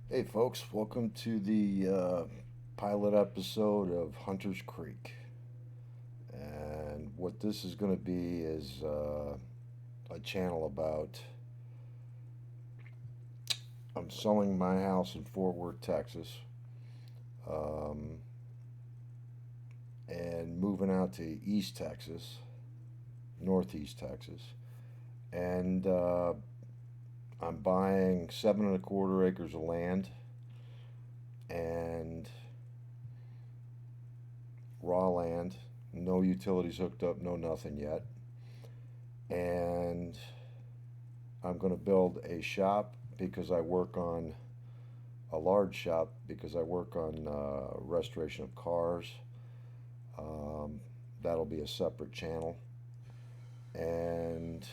Hey, folks, welcome to the pilot episode of Hunter's Creek. And what this is going to be is a channel about I'm selling my house in Fort Worth, Texas, um, and moving out to East Texas, Northeast Texas. And I'm buying 7.25 acres of land and raw land, no utilities hooked up, no nothing yet. And I'm going to build a shop because I work on a large shop because I work on restoration of cars. Um, that'll be a separate channel. And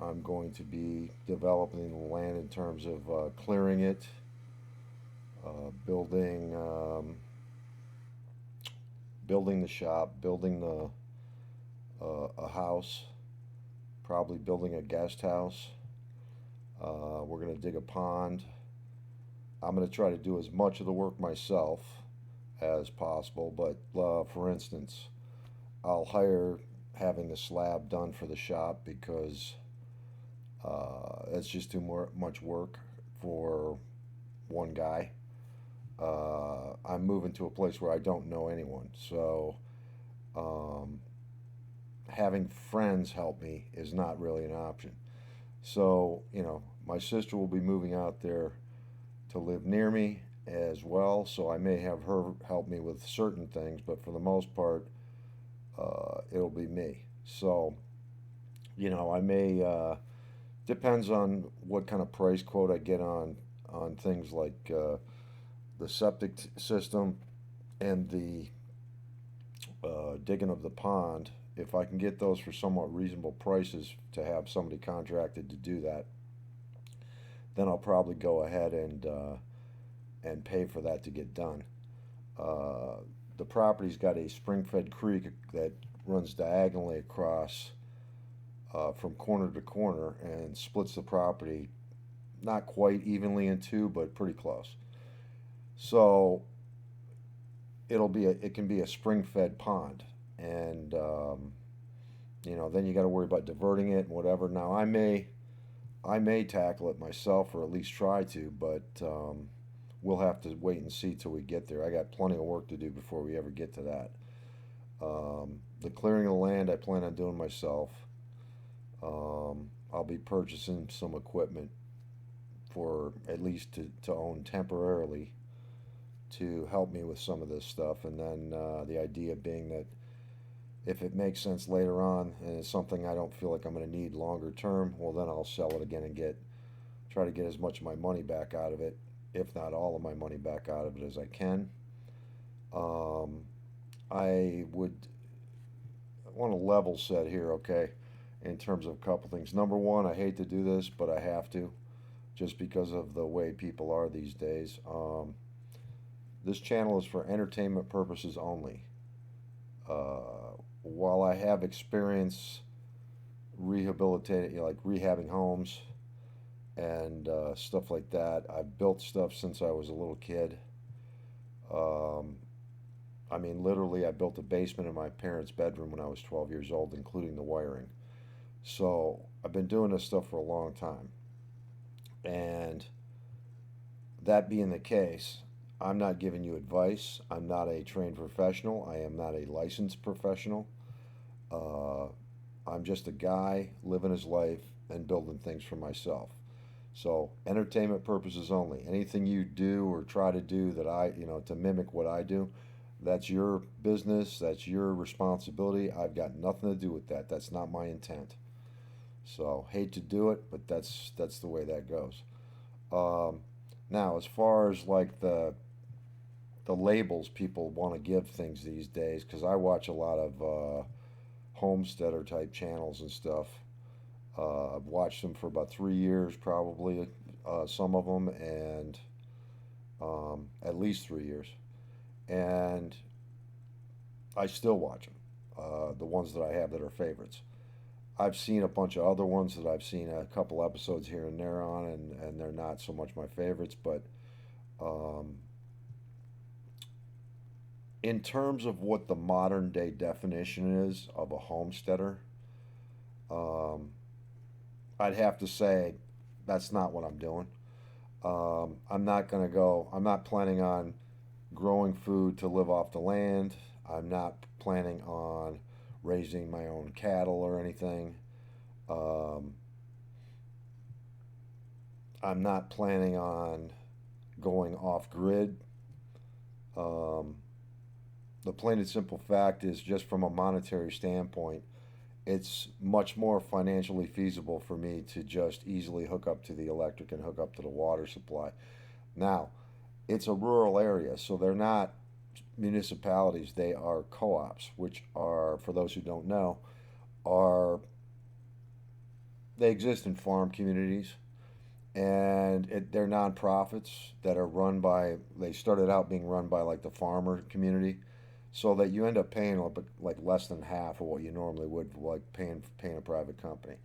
I'm going to be developing the land in terms of clearing it, building building the shop, building a house, probably building a guest house. We're going to dig a pond. I'm going to try to do as much of the work myself as possible, but for instance, I'll hire having the slab done for the shop because it's just much work for one guy. I'm moving to a place where I don't know anyone, so um, having friends help me is not really an option. So, my sister will be moving out there to live near me as well, so I may have her help me with certain things, but for the most part, it'll be me. So, I may depends on what kind of price quote I get on things like the system and the digging of the pond. If I can get those for somewhat reasonable prices to have somebody contracted to do that, then I'll probably go ahead and pay for that to get done. Uh, the property's got a spring-fed creek that runs diagonally across from corner to corner and splits the property not quite evenly in two, but pretty close. So it can be a spring-fed pond, and then you got to worry about diverting it and whatever. Now I may tackle it myself or at least try to, but we'll have to wait and see till we get there. I got plenty of work to do before we ever get to that. The clearing of the land I plan on doing myself. I'll be purchasing some equipment for at least to own temporarily to help me with some of this stuff. And then the idea being that if it makes sense later on and it's something I don't feel like I'm going to need longer term, well, then I'll sell it again and try to get as much of my money back out of it, if not all of my money back out of it as I can. Um, I would want to level set here, okay, in terms of a couple things. Number one, I hate to do this, but I have to, just because of the way people are these days. This channel is for entertainment purposes only. While I have experience rehabilitating, like rehabbing homes and stuff like that, I've built stuff since I was a little kid. Um, I mean, literally, I built a basement in my parents' bedroom when I was 12 years old, including the wiring. So I've been doing this stuff for a long time. And that being the case, I'm not giving you advice. I'm not a trained professional. I am not a licensed professional. Uh, I'm just a guy living his life and building things for myself. So, entertainment purposes only. Anything you do or try to do that to mimic what I do, that's your business. That's your responsibility. I've got nothing to do with that. That's not my intent. So, hate to do it, but that's the way that goes. Um, Now, as far as like the labels people want to give things these days, because I watch a lot of homesteader type channels and stuff. I've watched them for about 3 years, probably some of them, and at least 3 years, and I still watch them. The ones that I have that are favorites. I've seen a bunch of other ones that I've seen a couple episodes here and there on, and they're not so much my favorites. But um, in terms of what the modern day definition is of a homesteader, um, I'd have to say that's not what I'm doing. I'm not going to go, I'm not planning on growing food to live off the land. I'm not planning on raising my own cattle or anything. Um, I'm not planning on going off grid. Um, the plain and simple fact is, just from a monetary standpoint, it's much more financially feasible for me to just easily hook up to the electric and hook up to the water supply. Now, it's a rural area, so they're not municipalities, they are co ops, which are, for those who don't know, are they exist in farm communities, and they're nonprofits that are run by, they started out being run by like the farmer community, so that you end up paying like less than half of what you normally would, like paying a private company.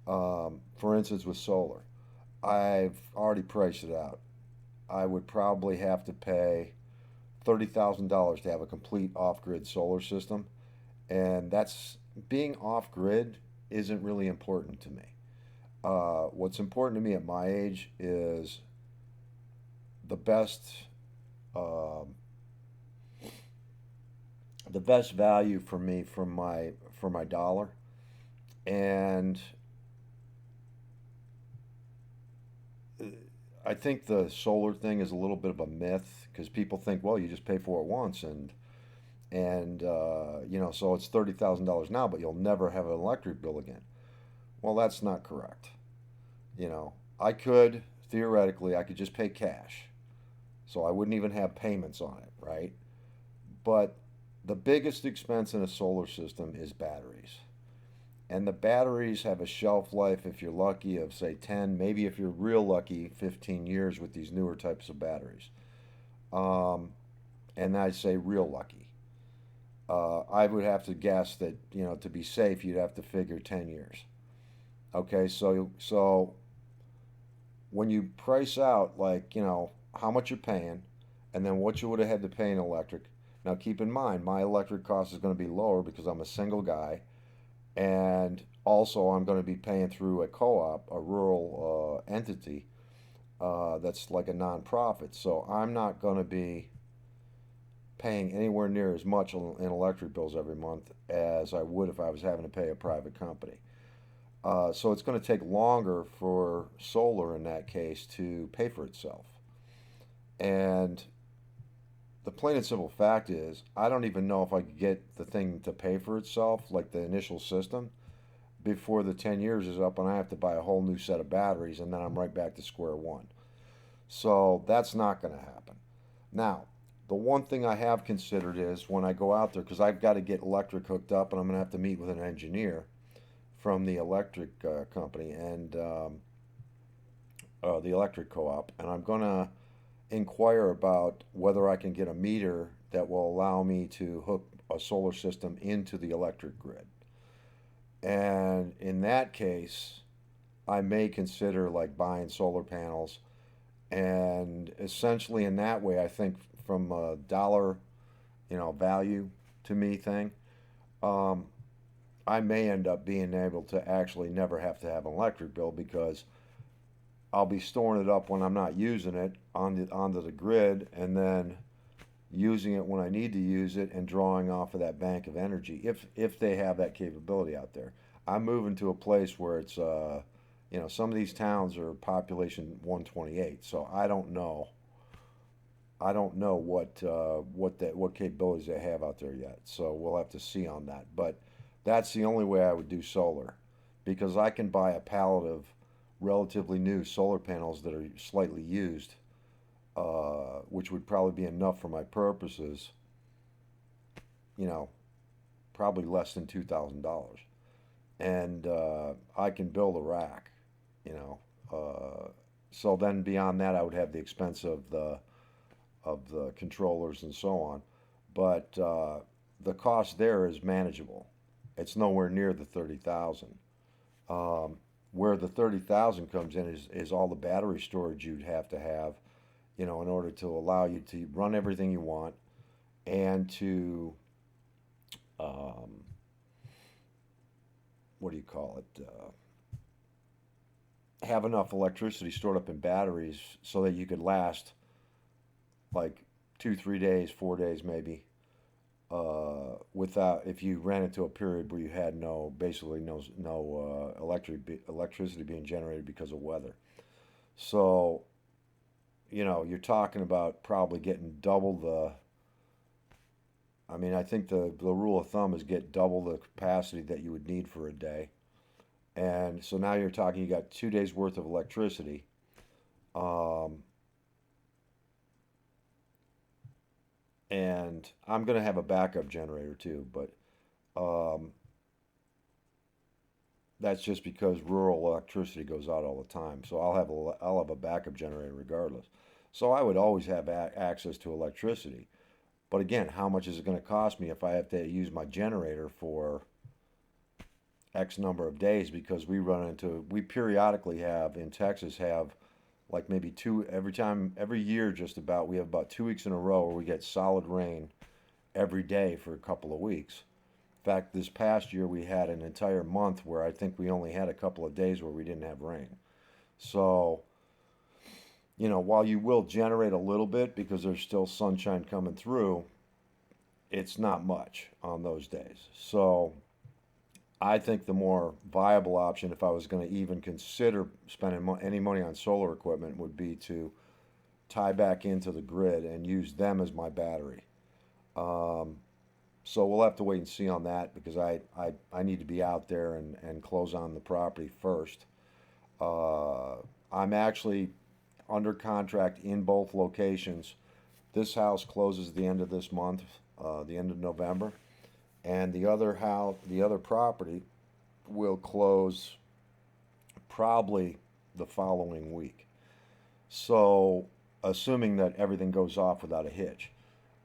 For instance, with solar, I've already priced it out. I would probably have to pay $30,000 to have a complete off-grid solar system, and that's, being off-grid isn't really important to me. What's important to me at my age is the best, um, the best value for me for my dollar. And I think the solar thing is a little bit of a myth, because people think, well, you just pay for it once, and you know, so it's $30,000 now, but you'll never have an electric bill again. Well, that's not correct. You know, I could theoretically, I could just pay cash, so I wouldn't even have payments on it, right? But the biggest expense in a solar system is batteries. And the batteries have a shelf life, if you're lucky, of say 10, maybe if you're real lucky, 15 years with these newer types of batteries. Um, and I say real lucky. I would have to guess that, you know, to be safe, you'd have to figure 10 years. Okay, so when you price out, like, you know, how much you're paying, and then what you would have had to pay in electric. Now keep in mind, my electric cost is going to be lower because I'm a single guy, and also I'm going to be paying through a co-op, a rural entity, that's like a nonprofit. So I'm not going to be paying anywhere near as much in electric bills every month as I would if I was having to pay a private company. So it's going to take longer for solar in that case to pay for itself. And the plain and simple fact is, I don't even know if I could get the thing to pay for itself, like the initial system, before the 10 years is up and I have to buy a whole new set of batteries, and then I'm right back to square one. So that's not going to happen. Now, the one thing I have considered is, when I go out there, because I've got to get electric hooked up and I'm going to have to meet with an engineer from the electric company, and the electric co-op, and I'm going to inquire about whether I can get a meter that will allow me to hook a solar system into the electric grid. And in that case, I may consider like buying solar panels, and essentially in that way, I think from a dollar, you know, value to me thing, um, I may end up being able to actually never have to have an electric bill, because I'll be storing it up when I'm not using it onto the grid, and then using it when I need to use it, and drawing off of that bank of energy, if they have that capability out there. I'm moving to a place where it's you know, some of these towns are population 128, so I don't know what capabilities they have out there yet. So we'll have to see on that. But that's the only way I would do solar, because I can buy a pallet of relatively new solar panels that are slightly used, which would probably be enough for my purposes. You know, probably less than $2,000, and I can build a rack. You know, so then beyond that, I would have the expense of the controllers and so on, but the cost there is manageable. It's nowhere near the 30,000. Um, where the 30,000 comes in is all the battery storage you'd have, in order to allow you to run everything you want and to, um, what do you call it? Have enough electricity stored up in batteries so that you could last like 2, 3 days, 4 days maybe, without if you ran into a period where you had basically no electricity being generated because of weather. So you're talking about probably getting double the. I mean, I think the rule of thumb is get double the capacity that you would need for a day. And so now you're talking, you got 2 days worth of electricity. Um, and I'm going to have a backup generator too, but um, that's just because rural electricity goes out all the time. So I'll have a backup generator regardless. So I would always have access to electricity. But again, how much is it going to cost me if I have to use my generator for X number of days? Because we periodically have in Texas have like maybe two every year, just about we have about 2 weeks in a row where we get solid rain every day for a couple of weeks. In fact, this past year we had an entire month where I think we only had a couple of days where we didn't have rain. So, while you will generate a little bit because there's still sunshine coming through, it's not much on those days. So, I think the more viable option, if I was going to even consider spending any money on solar equipment, would be to tie back into the grid and use them as my battery. Um, so we'll have to wait and see on that because I need to be out there and close on the property first. Uh, I'm actually under contract in both locations. This house closes the end of this month, the end of November, and the other property will close probably the following week. So, assuming that everything goes off without a hitch,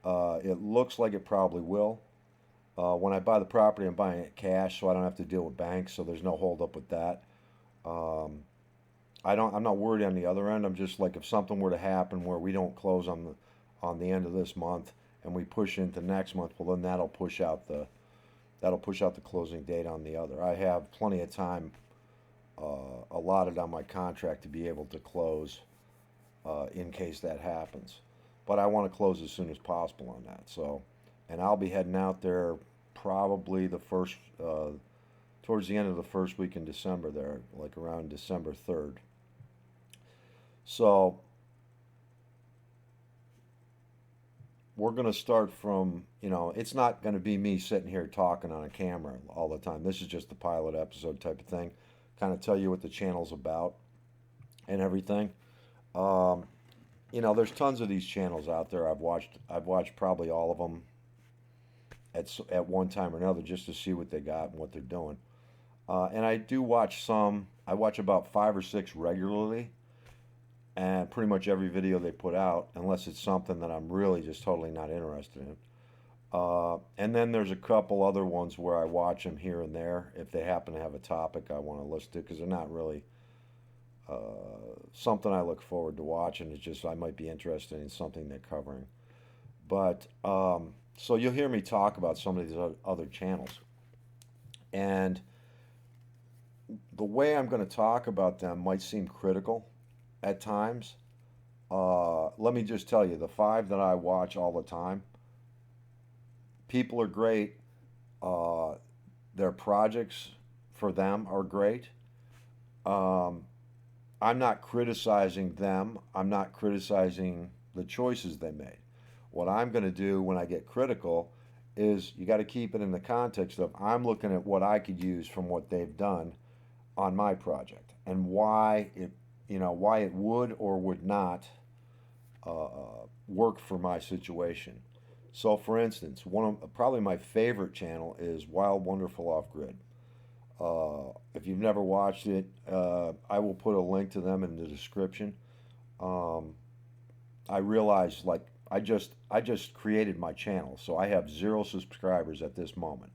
it looks like it probably will. When I buy the property, I'm buying it cash, so I don't have to deal with banks, so there's no holdup with that. Um, I'm not worried on the other end. I'm just like if something were to happen where we don't close on the end of this month and we push into next month, well then that'll push out the closing date on the other. I have plenty of time allotted on my contract to be able to close in case that happens. But I want to close as soon as possible on that. So, and I'll be heading out there probably towards the end of the first week in December there, like around December 3rd. So we're going to start from, it's not going to be me sitting here talking on a camera all the time. This is just the pilot episode type of thing. Kind of tell you what the channel's about and everything. Um, there's tons of these channels out there. I've watched probably all of them at one time or another just to see what they got and what they're doing. And I do watch some. I watch about 5 or 6 regularly, and pretty much every video they put out, unless it's something that I'm really just totally not interested in. And then there's a couple other ones where I watch them here and there if they happen to have a topic I want to listen to because they're not really something I look forward to watching. It's just I might be interested in something they're covering. But so you'll hear me talk about some of these other channels, and the way I'm going to talk about them might seem critical at times. Let me just tell you, the 5 that I watch all the time, people are great. Uh, their projects for them are great. Um, I'm not criticizing them. I'm not criticizing the choices they made. What I'm going to do when I get critical is you got to keep it in the context of I'm looking at what I could use from what they've done on my project and why it would or would not work for my situation. So, for instance, one of probably my favorite channel is Wild Wonderful Off Grid. If you've never watched it, I will put a link to them in the description. Um, I realized like I just created my channel, so I have 0 subscribers at this moment.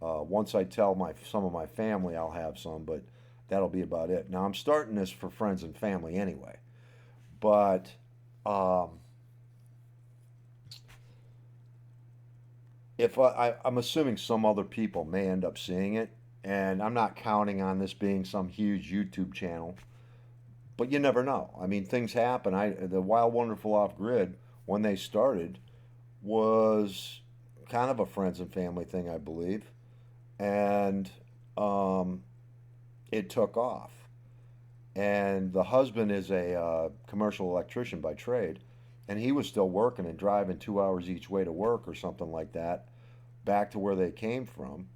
Once I tell some of my family, I'll have some, but That'll be about it. Now I'm starting this for friends and family anyway, but um, if I'm assuming some other people may end up seeing it, and I'm not counting on this being some huge YouTube channel, but you never know. I mean, things happen. The Wild Wonderful Off Grid, when they started, was kind of a friends and family thing, I believe, and um, it took off. And the husband is a commercial electrician by trade, and he was still working and driving 2 hours each way to work or something like that, back to where they came from.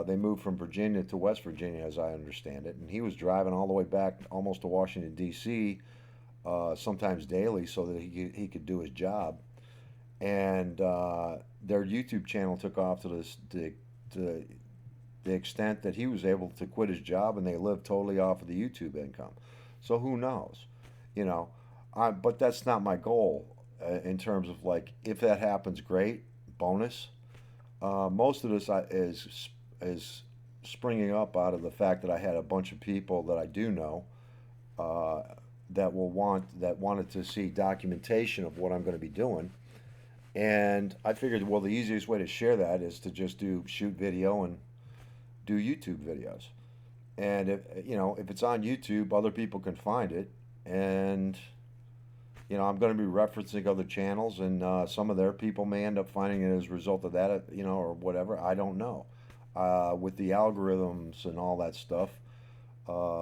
They moved from Virginia to West Virginia, as I understand it, and he was driving all the way back almost to Washington D.C. Sometimes daily, so that he could do his job. And their YouTube channel took off to the extent that he was able to quit his job, and they lived totally off of the YouTube income. So who knows, you know? But that's not my goal in terms of like if that happens, great bonus. Most of this is springing up out of the fact that I had a bunch of people that I do know uh, that wanted to see documentation of what I'm going to be doing, and I figured, well, the easiest way to share that is to just do shoot video and do YouTube videos. And if it's on YouTube, other people can find it, and I'm going to be referencing other channels, and some of their people may end up finding it as a result of that, or whatever. I don't know. With the algorithms and all that stuff,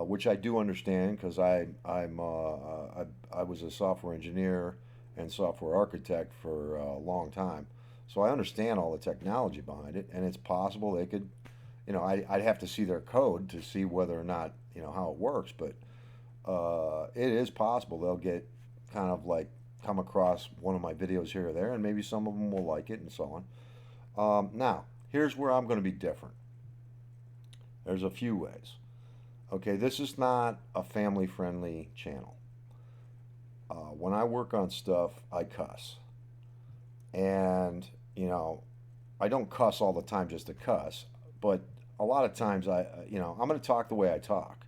which I do understand because I was a software engineer and software architect for a long time, so I understand all the technology behind it, and it's possible they could, I'd have to see their code to see whether or not how it works, but it is possible they'll get kind of like come across one of my videos here or there, and maybe some of them will like it and so on. Now, here's where I'm going to be different. There's a few ways. Okay, this is not a family friendly channel. When I work on stuff, I cuss. And, I don't cuss all the time just to cuss, but a lot of times I'm going to talk the way I talk.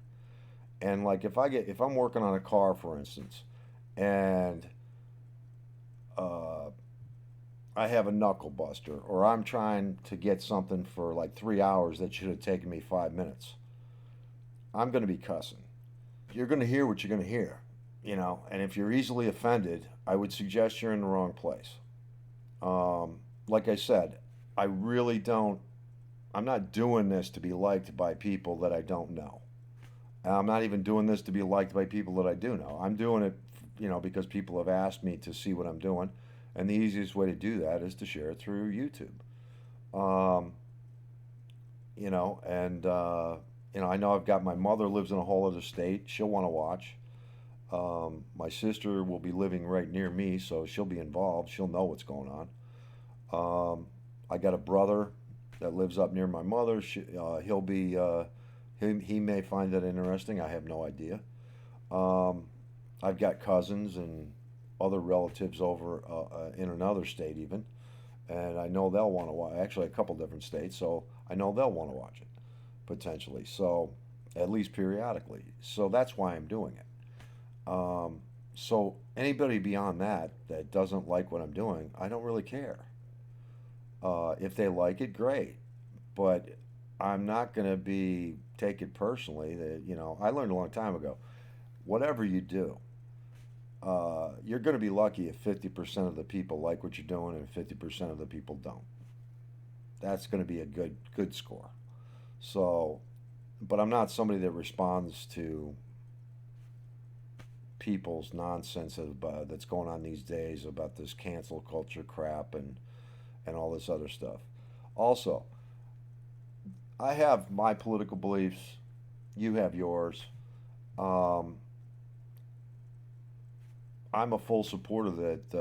And like if I'm working on a car, for instance, and uh, I have a knuckle buster, or I'm trying to get something for like 3 hours that should have taken me 5 minutes, I'm going to be cussing. You're going to hear what you're going to hear, and if you're easily offended, I would suggest you're in the wrong place. Like I said, I really don't, I'm not doing this to be liked by people that I don't know. And I'm not even doing this to be liked by people that I do know. I'm doing it, because people have asked me to see what I'm doing. And the easiest way to do that is to share it through YouTube. Um, and I know I've got my mother lives in a whole other state. She'll want to watch. My sister will be living right near me, so she'll be involved. She'll know what's going on. I got a brother that lives up near my mother. He'll be he may find that interesting. I have no idea. Um, I've got cousins and other relatives over in another state even, and I know they'll want to watch. Actually, a couple different states, so I know they'll want to watch it potentially. So at least periodically. So that's why I'm doing it. So anybody beyond that doesn't like what I'm doing, I don't really care. If they like it, great. But I'm not going to be take it personally. That I learned a long time ago. Whatever you do, you're going to be lucky if 50% of the people like what you're doing and 50% of the people don't. That's going to be a good score. So, but I'm not somebody that responds to people's nonsense that's going on these days about this cancel culture crap and all this other stuff. Also, I have my political beliefs. You have yours. Um, I'm a full supporter that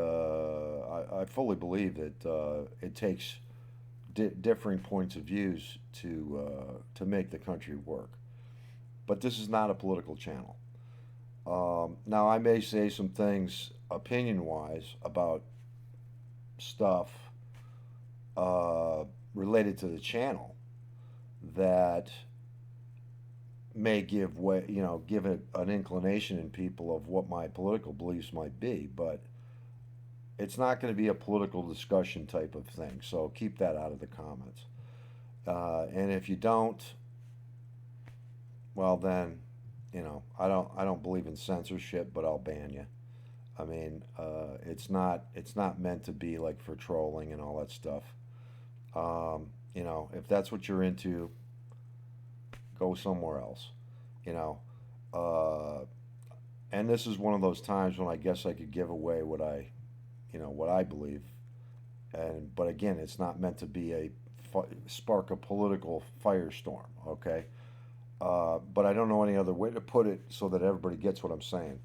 I fully believe that it takes differing points of views to make the country work. But this is not a political channel. Now, I may say some things opinion wise about stuff uh, related to the channel that may give way, give an inclination in people of what my political beliefs might be, but it's not going to be a political discussion type of thing. So keep that out of the comments. And if you don't, well then, I don't believe in censorship, but I'll ban you. I mean, it's not meant to be like for trolling and all that stuff. If that's what you're into, go somewhere else. You know, uh, and this is one of those times when I guess I could give away what I believe. And but again, it's not meant to be a spark a political firestorm. Okay, but I don't know any other way to put it so that everybody gets what I'm saying.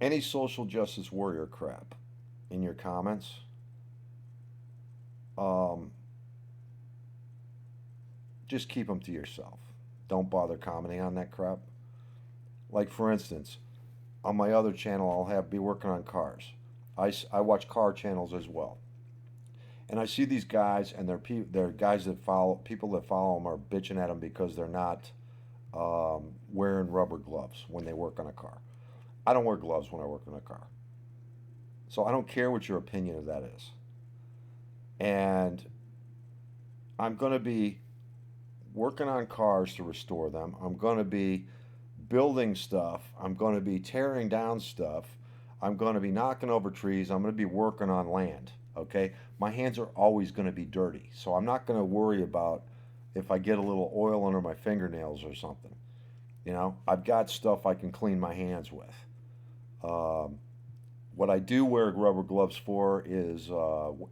Any social justice warrior crap in your comments, um, just keep them to yourself. Don't bother commenting on that crap. Like for instance, on my other channel, I'll have be working on cars. I watch car channels as well, and I see these guys, and they're guys that follow people that follow them are bitching at them because they're not wearing rubber gloves when they work on a car. I don't wear gloves when I work on a car, so I don't care what your opinion of that is. And I'm going to be working on cars to restore them. I'm going to be building stuff. I'm going to be tearing down stuff. I'm going to be knocking over trees. I'm going to be working on land. Okay? My hands are always going to be dirty. So I'm not going to worry about if I get a little oil under my fingernails or something. I've got stuff I can clean my hands with. Um, what I do wear rubber gloves for is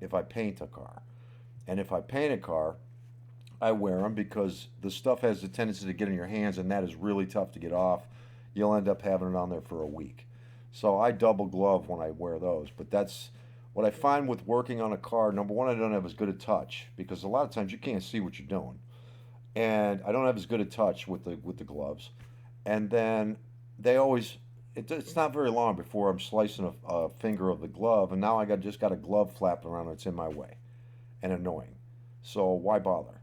if I paint a car. And if I paint a car, I wear them because the stuff has a tendency to get in your hands, and that is really tough to get off. You'll end up having it on there for a week. So I double glove when I wear those. But that's what I find with working on a car. Number one, I don't have as good a touch because a lot of times you can't see what you're doing, and I don't have as good a touch with the gloves. And then they always it's not very long before I'm slicing a finger of the glove, and now I just got a glove flapping around that's in my way and annoying. So why bother?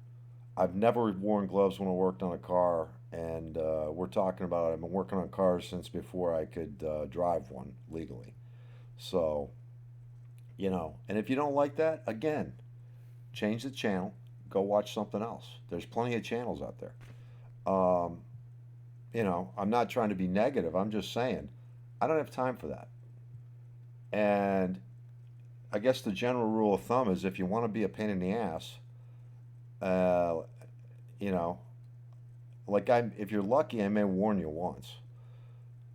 I've never worn gloves when I worked on a car, and we're talking about I've been working on cars since before I could drive one legally. So, and if you don't like that, again, change the channel, go watch something else. There's plenty of channels out there. Um, I'm not trying to be negative. I'm just saying I don't have time for that. And I guess the general rule of thumb is if you want to be a pain in the ass, uh, you know, if you're lucky, I may warn you once,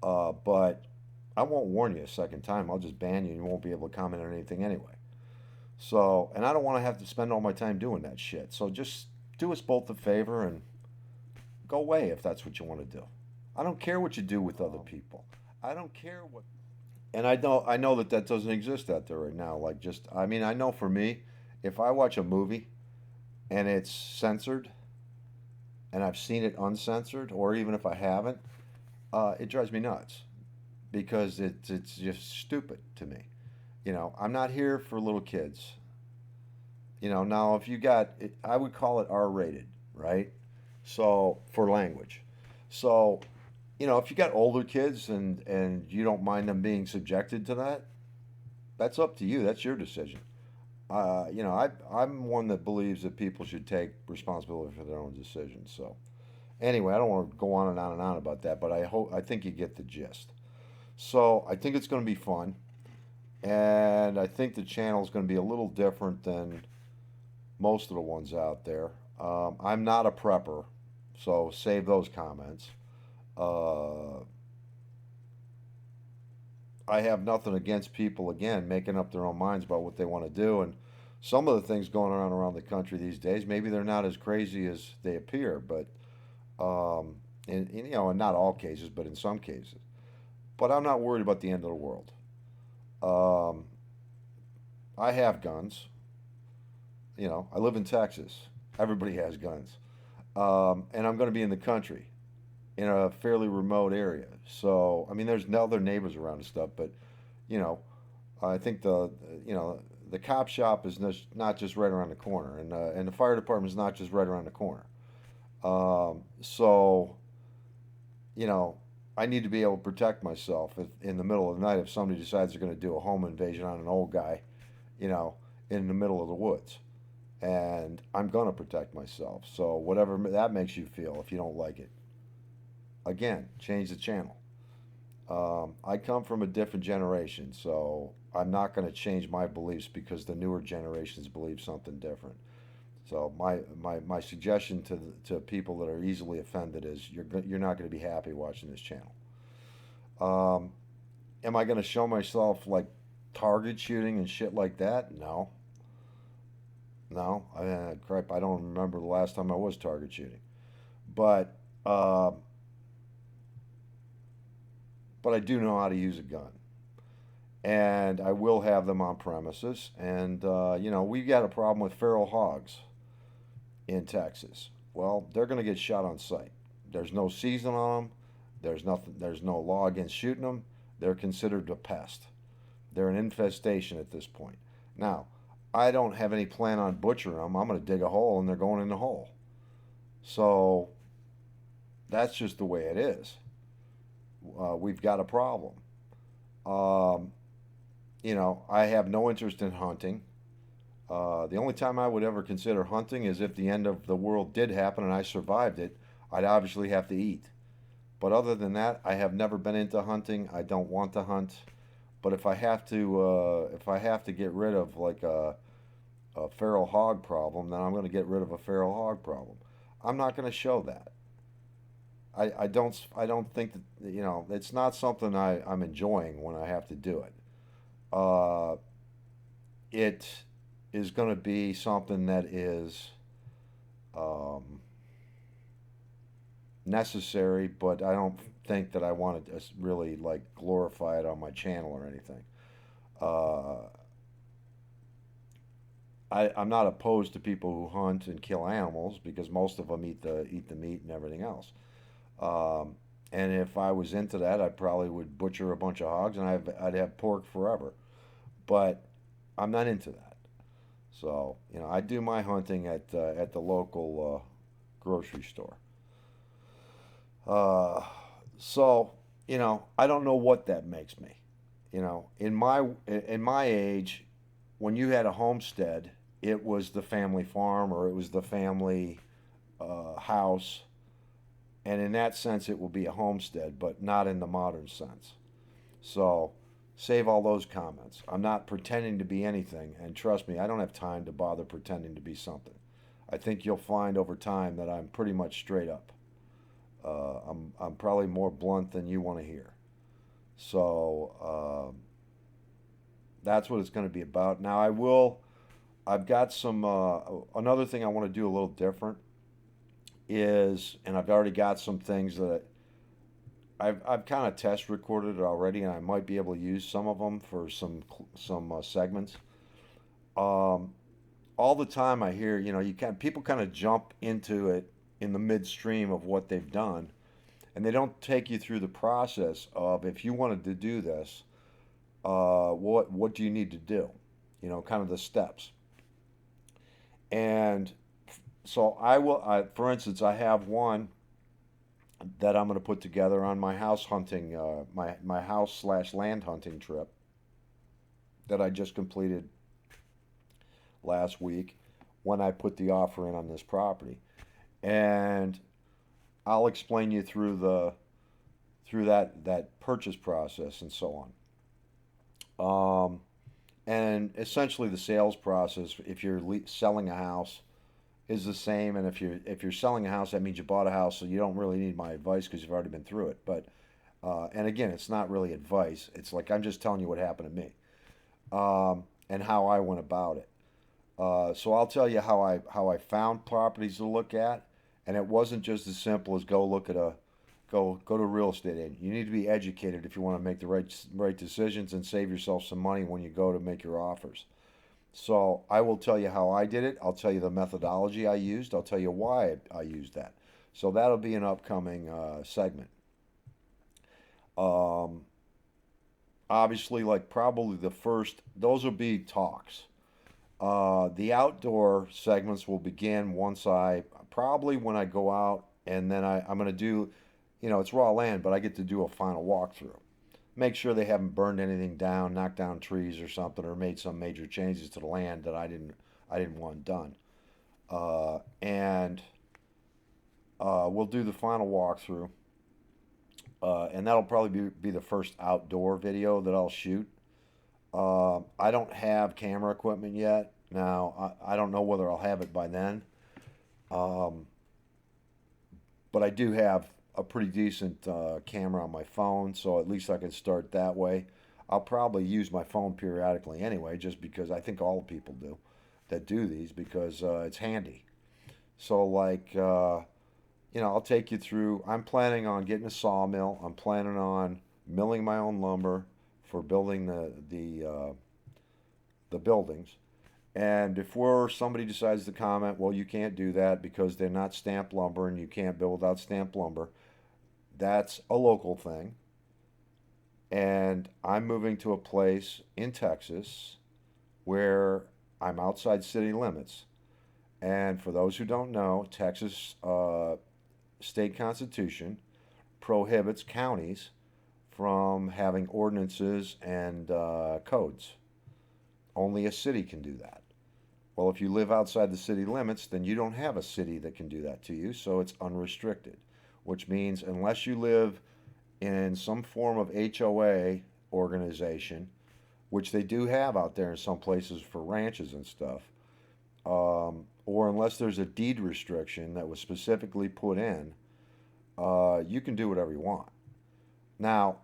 but I won't warn you a second time. I'll just ban you, and you won't be able to comment on anything anyway. So, and I don't want to have to spend all my time doing that shit. So just do us both a favor and go away if that's what you want to do. I don't care what you do with other people. I don't care what. And I know that doesn't exist out there right now. Like just, I mean, I know for me, if I watch a movie and it's censored and I've seen it uncensored, or even if I haven't, it drives me nuts because it's just stupid to me. I'm not here for little kids. Now if you got, I would call it R-rated, right? So for language, so if you got older kids and you don't mind them being subjected to that, that's up to you. That's your decision. I'm one that believes that people should take responsibility for their own decisions. So anyway, I don't want to go on and on and on about that, but I think you get the gist. So I think it's going to be fun, and I think the channel is going to be a little different than most of the ones out there. I'm not a prepper, so save those comments. Uh, I have nothing against people again making up their own minds about what they want to do, and some of the things going on around the country these days, maybe they're not as crazy as they appear, but in not all cases, but in some cases. But I'm not worried about the end of the world. Um, I have guns. I live in Texas. Everybody has guns, and I'm going to be in the country in a fairly remote area. So I mean, there's no other neighbors around and stuff, but you know, I think the cop shop is not just right around the corner, and the fire department is not just right around the corner. So, you know, I need to be able to protect myself if, in the middle of the night if somebody decides they're going to do a home invasion on an old guy, you know, in the middle of the woods. And I'm going to protect myself. So, whatever that makes you feel, if you don't like it, again, change the channel. I come from a different generation, so I'm not going to change my beliefs because the newer generations believe something different. So my suggestion to people that are easily offended is you're not going to be happy watching this channel. Um, am I going to show myself like target shooting and shit like that? No, no. Crap, I don't remember the last time I was target shooting. But uh, but I do know how to use a gun, and I will have them on premises. And we've got a problem with feral hogs in Texas. Well, they're going to get shot on sight. There's no season on them. There's nothing. There's no law against shooting them. They're considered a pest. They're an infestation at this point. Now, I don't have any plan on butchering them. I'm going to dig a hole and they're going in the hole. So that's just the way it is. We've got a problem. Um, I have no interest in hunting. The only time I would ever consider hunting is if the end of the world did happen and I survived it. I'd obviously have to eat. But other than that, I have never been into hunting. I don't want to hunt. But if I have to get rid of like a feral hog problem, then I'm going to get rid of a feral hog problem. I'm not going to show that. I don't think that it's not something I'm enjoying when I have to do it. Uh, it is going to be something that is um, necessary, but I don't think that I want to really like glorify it on my channel or anything. Uh, I'm not opposed to people who hunt and kill animals because most of them eat the meat and everything else. Um, and if I was into that, I probably would butcher a bunch of hogs and I'd have pork forever. But I'm not into that. So I do my hunting at the local grocery store. Uh, so I don't know what that makes me. In my age, when you had a homestead, it was the family farm or it was the family house, and in that sense, it will be a homestead, but not in the modern sense. So save all those comments. I'm not pretending to be anything, and trust me, I don't have time to bother pretending to be something. I think you'll find over time that I'm pretty much straight up. I'm probably more blunt than you want to hear. So that's what it's going to be about. Now I will. I've got some. Another thing I want to do a little different is, and I've already got some things that I've kind of test recorded it already, and I might be able to use some of them for some segments. Um, all the time I hear, you can people kind of jump into it in the midstream of what they've done, and they don't take you through the process of if you wanted to do this, what do you need to do? Kind of the steps. And so for instance, I have one that I'm going to put together on my house hunting, my house slash land hunting trip that I just completed last week when I put the offer in on this property, and I'll explain you through that purchase process and so on. And essentially, the sales process, if you're selling a house, is the same. And if you're selling a house, that means you bought a house, so you don't really need my advice because you've already been through it. But and again, it's not really advice. It's like I'm just telling you what happened to me and how I went about it. So I'll tell you how I found properties to look at, and it wasn't just as simple as go to a real estate agent. You need to be educated if you want to make the right decisions and save yourself some money when you go to make your offers. So I will tell you how I did it. I'll tell you the methodology I used. I'll tell you why I used that. So that'll be an upcoming segment. Um, Obviously, like probably the first, those will be talks. The outdoor segments will begin once probably when I go out, and then I'm going to do, it's raw land, but I get to do a final walkthrough. Make sure they haven't burned anything down, knocked down trees or something, or made some major changes to the land that I didn't want done. And we'll do the final walkthrough, and that'll probably be the first outdoor video that I'll shoot. I don't have camera equipment yet. Now, I don't know whether I'll have it by then, um, but I do have a pretty decent camera on my phone, so at least I can start that way. I'll probably use my phone periodically anyway, just because I think all people do that do these because it's handy. So, like, I'll take you through. I'm planning on getting a sawmill. I'm planning on milling my own lumber for building the buildings. And before somebody decides to comment, well, you can't do that because they're not stamped lumber and you can't build without stamped lumber, that's a local thing. And I'm moving to a place in Texas where I'm outside city limits. And for those who don't know, Texas state constitution prohibits counties from having ordinances and codes. Only a city can do that. Well, if you live outside the city limits, then you don't have a city that can do that to you, so it's unrestricted, which means unless you live in some form of HOA organization, which they do have out there in some places for ranches and stuff, or unless there's a deed restriction that was specifically put in, you can do whatever you want. Now,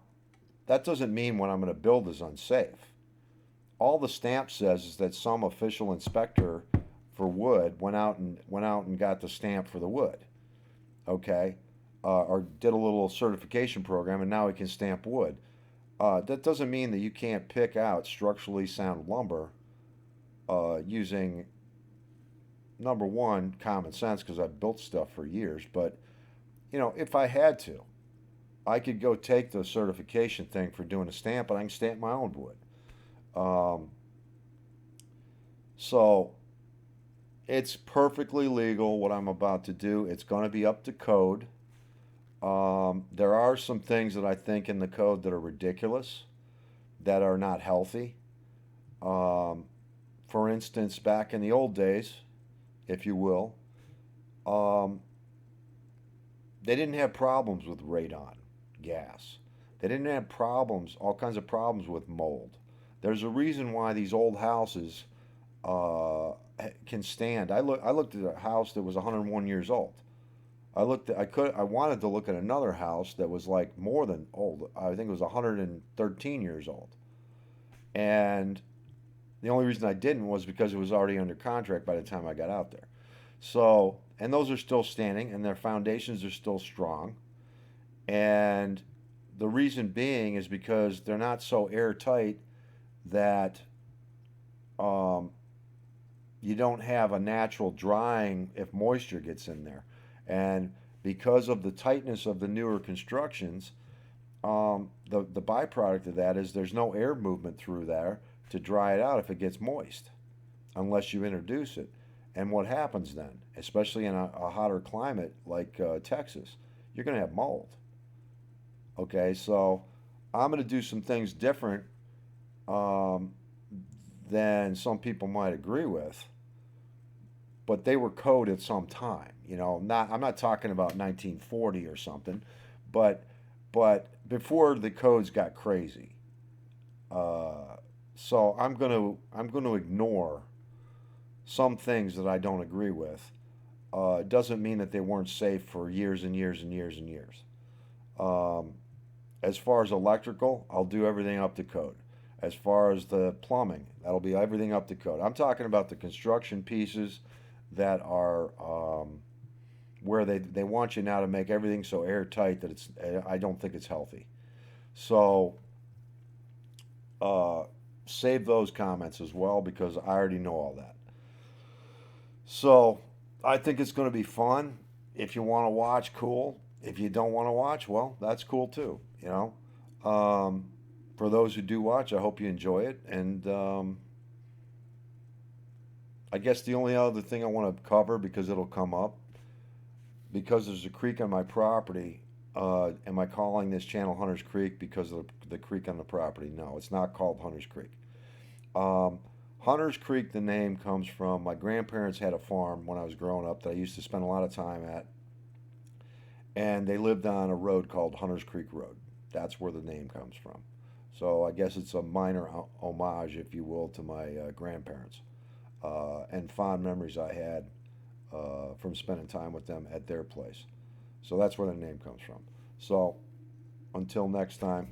that doesn't mean what I'm going to build is unsafe. All the stamp says is that some official inspector for wood went out and got the stamp for the wood, okay, or did a little certification program, and now he can stamp wood. That doesn't mean that you can't pick out structurally sound lumber using number one common sense because I've built stuff for years. But if I had to, I could go take the certification thing for doing a stamp, and I can stamp my own wood. Um, so it's perfectly legal what I'm about to do. It's going to be up to code. There are some things that I think in the code that are ridiculous, that are not healthy. Um, for instance, back in the old days, if you will, um, they didn't have problems with radon gas. They didn't have problems, all kinds of problems with mold. There's a reason why these old houses uh, can stand. I looked at a house that was 101 years old. I wanted to look at another house that was like more than old. I think it was 113 years old. And the only reason I didn't was because it was already under contract by the time I got out there. So, and those are still standing and their foundations are still strong. And the reason being is because they're not so airtight that um, you don't have a natural drying if moisture gets in there. And because of the tightness of the newer constructions, the byproduct of that is there's no air movement through there to dry it out if it gets moist, unless you introduce it. And what happens then, especially in a hotter climate like Texas, you're going to have mold. Okay, so I'm going to do some things different um, than some people might agree with, but they were code at some time. Not I'm not talking about 1940 or something, but before the codes got crazy. Uh, so I'm gonna ignore some things that I don't agree with. It doesn't mean that they weren't safe for years and years and years and years. Um, as far as electrical, I'll do everything up to code. As far as the plumbing, that'll be everything up to code. I'm talking about the construction pieces that are where they want you now to make everything so airtight that I don't think it's healthy. So uh, save those comments as well because I already know all that. So I think it's going to be fun. If you want to watch, cool. If you don't want to watch, well, that's cool too. Um, for those who do watch, I hope you enjoy it. And I guess the only other thing I want to cover, because it'll come up, because there's a creek on my property. Am I calling this channel Hunter's Creek because of the creek on the property? No, it's not called Hunter's Creek. Um, Hunter's Creek, the name comes from my grandparents had a farm when I was growing up that I used to spend a lot of time at, and they lived on a road called Hunter's Creek Road. That's where the name comes from. So I guess it's a minor homage, if you will, to my grandparents and fond memories I had from spending time with them at their place. So that's where the name comes from. So until next time.